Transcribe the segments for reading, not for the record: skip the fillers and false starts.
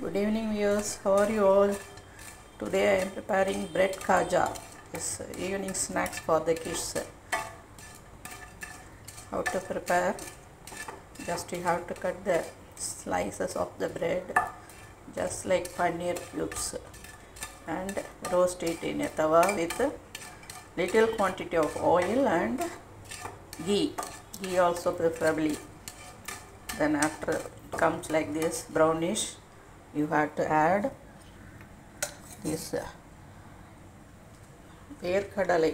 Good evening viewers, how are you all? Today I am preparing bread khaja. This evening snacks for the kids. How to prepare? Just you have to cut the slices of the bread just like paneer cubes and roast it in a tawa with little quantity of oil and ghee. Ghee also preferably. Then after it comes like this brownish, you have to add this வேர்க்கடலை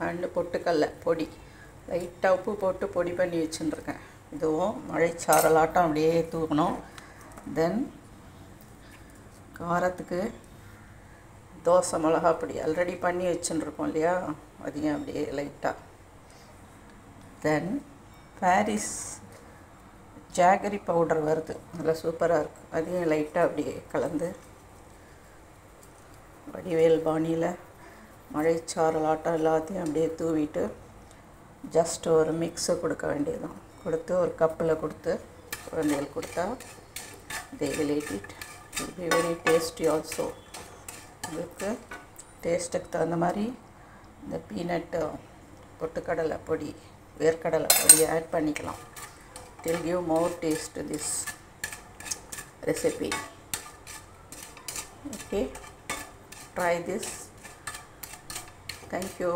and பொட்டுக்கடலை பொடி லைட்டாக உப்பு போட்டு பொடி பண்ணி வச்சுருக்கேன். இதுவும் மழைச்சாரலாட்டம் அப்படியே தூக்கணும். தென் காரத்துக்கு தோசை மிளகா பொடி ஆல்ரெடி பண்ணி வச்சுருக்கோம் இல்லையா, அதையும் அப்படியே லைட்டாக. தென் பாரிஸ் ஜாகரி பவுடர் வருது, நல்லா சூப்பராக இருக்குது, அதையும் லைட்டாக அப்படியே கலந்து வடிவேல் பாணியில் மழைச்சாரலாட்டம் எல்லாத்தையும் அப்படியே தூவிட்டு ஜஸ்ட் ஒரு மிக்ஸை கொடுக்க வேண்டியதுதான். கொடுத்து ஒரு கப்பில் கொடுத்து குழந்தைகள் கொடுத்தா they will eat it. It will be very tasty also. உங்களுக்கு டேஸ்ட்டுக்கு தகுந்த மாதிரி இந்த பீனட்டு பொட்டுக்கடலை பொடி வேர்க்கடலை பொடியை ஆட் பண்ணிக்கலாம். It will give more taste to this recipe. Okay, try this. Thank you.